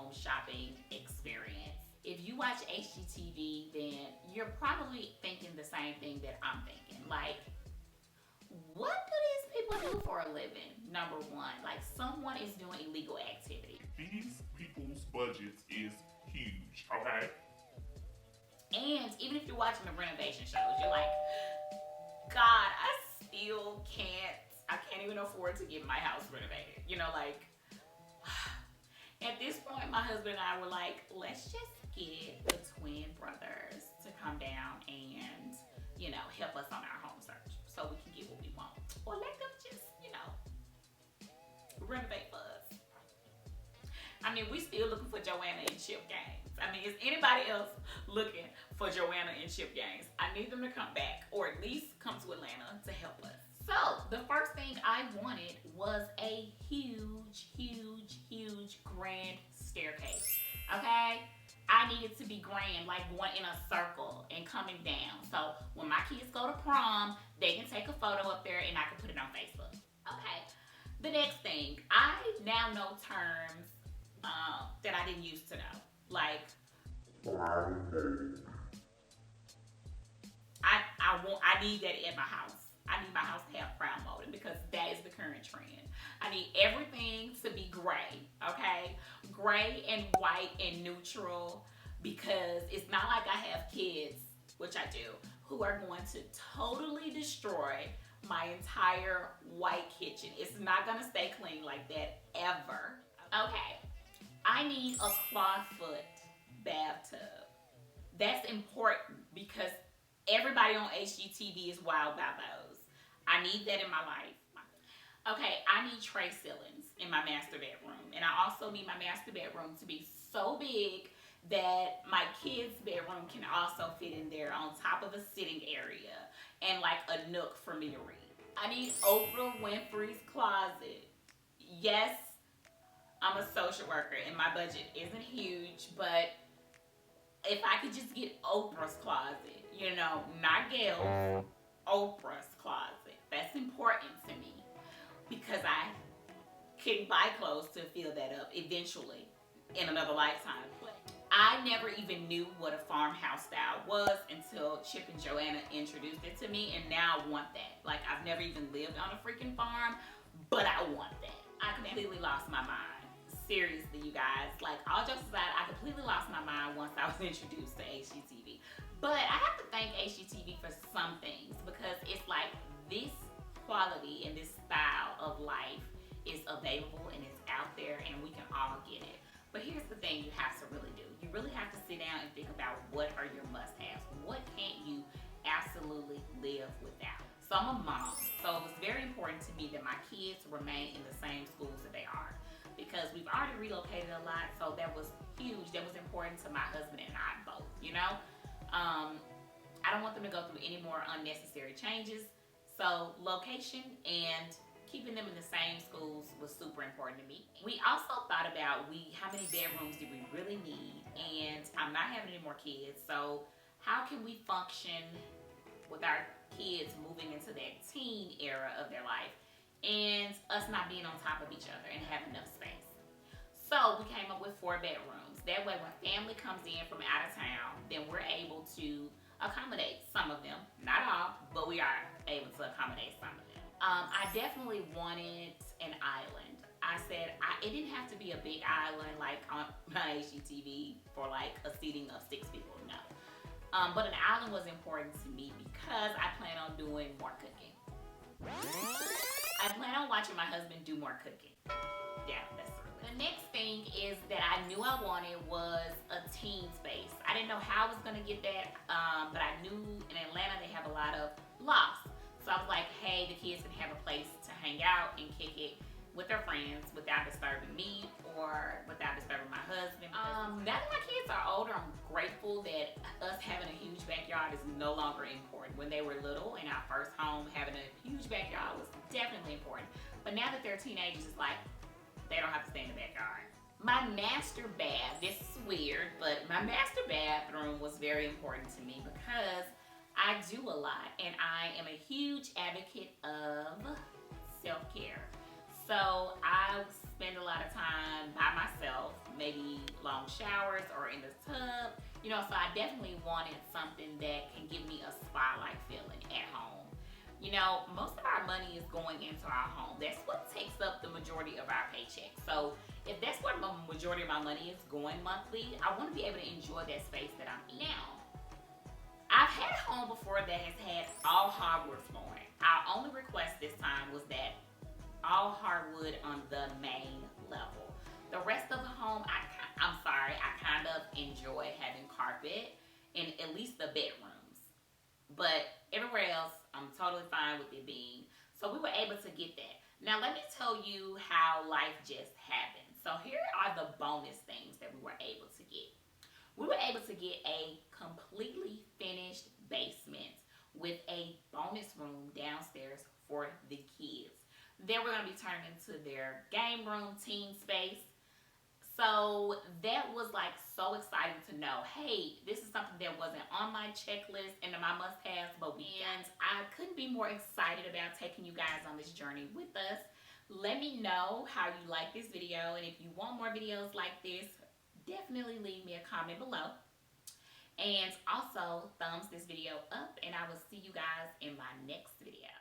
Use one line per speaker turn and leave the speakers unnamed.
home shopping experience. If you watch HGTV, then you're probably thinking the same thing that I'm thinking. Like, what do these people do for a living? Number one, like someone is doing illegal activity.
These people's budgets is huge, okay?
And even if you're watching the renovation shows, you're like, God, I can't even afford to get my house renovated. You know, like, at this point, my husband and I were like, let's just get the twin brothers to come down and, you know, help us on our home search so we can get what we want. Or let them just, you know, renovate for us. I mean, we still looking for Joanna and Chip Gaines. I mean, is anybody else looking for Joanna and Chip Gaines? I need them to come back, or at least come to Atlanta to help us. So the first thing I wanted was a huge, grand staircase. Okay? I needed to be grand, like going in a circle and coming down. So when my kids go to prom, they can take a photo up there and I can put it on Facebook. Okay. The next thing, I now know terms that I didn't used to know. Like, I need that at my house. I need my house to have crown molding because that is the current trend. I need everything to be gray, okay? Gray and white and neutral, because it's not like I have kids, which I do, who are going to totally destroy my entire white kitchen. It's not gonna stay clean like that ever. Okay, I need a clawfoot bathtub. That's important because everybody on HGTV is wild about those. I need that in my life. Okay, I need tray ceilings in my master bedroom. And I also need my master bedroom to be so big that my kids' bedroom can also fit in there on top of a sitting area and like a nook for me to read. I need Oprah Winfrey's closet. Yes, I'm a social worker and my budget isn't huge, but if I could just get Oprah's closet, you know, not Gail's, Oprah's closet. That's important to me because I can buy clothes to fill that up eventually in another lifetime. I never even knew what a farmhouse style was until Chip and Joanna introduced it to me, and now I want that. Like, I've never even lived on a freaking farm, but I want that. I completely lost my mind. Seriously, you guys. Like, all jokes aside, I completely lost my mind once I was introduced to HGTV. But I have to thank HGTV for some things because it's like this quality and this style of life is available and it's out there and we can all get it. But here's the thing you have to really do. You really have to sit down and think about what are your must-haves. What can't you absolutely live without? So I'm a mom, so it was very important to me that my kids remain in the same schools that they are because we've already relocated a lot, so that was huge. That was important to my husband and I both, you know? I don't want them to go through any more unnecessary changes. So location and keeping them in the same schools was super important to me. We also thought about how many bedrooms do we really need, and I'm not having any more kids, so how can we function with our kids moving into that teen era of their life and us not being on top of each other and have enough space. So we came up with 4 bedrooms. That way when family comes in from out of town, then we're able to accommodate some of them. Not all, but we are able to accommodate some of them. I definitely wanted an island. I said it didn't have to be a big island like on my HGTV for like a seating of 6 people, no. But an island was important to me because I plan on doing more cooking. I plan on watching my husband do more cooking. Yeah, that's true. The next thing is that I knew I wanted was a teen space. I didn't know how I was gonna get that, but I knew in Atlanta they have a lot of lofts. So I was like, hey, the kids can have a place to hang out and kick it with their friends without disturbing me or without disturbing my husband. Now that my kids are older, I'm grateful that us having a huge backyard is no longer important. When they were little in our first home, having a huge backyard was definitely important. But now that they're teenagers, it's like they don't have to stay in the backyard. My master bath, this is weird, but my master bathroom was very important to me because I do a lot and I am a huge advocate of self-care. So I spend a lot of time by myself, maybe long showers or in the tub. You know, so I definitely wanted something that can give me a spa-like feeling at home. You know, most of our money is going into our home. That's what takes up the majority of our paycheck. So if that's where the majority of my money is going monthly, I want to be able to enjoy that space that I'm in. Now, I've had a home before that has had all hardwood flooring. Our only request this time was that all hardwood on the main level. The rest of the home, I'm sorry, I kind of enjoy having carpet in at least the bedrooms. But everywhere else, I'm totally fine with it being. So we were able to get that. Now let me tell you how life just happened. So here are the bonus things that we were able to get. We were able to get a completely finished basement with a bonus room downstairs for the kids. Then we're going to be turning into their game room, teen space. So that was like so exciting to know, hey, this is something that wasn't on my checklist and my must-haves, but I couldn't be more excited about taking you guys on this journey with us. Let me know how you like this video, and if you want more videos like this, definitely leave me a comment below. And also thumbs this video up, and I will see you guys in my next video.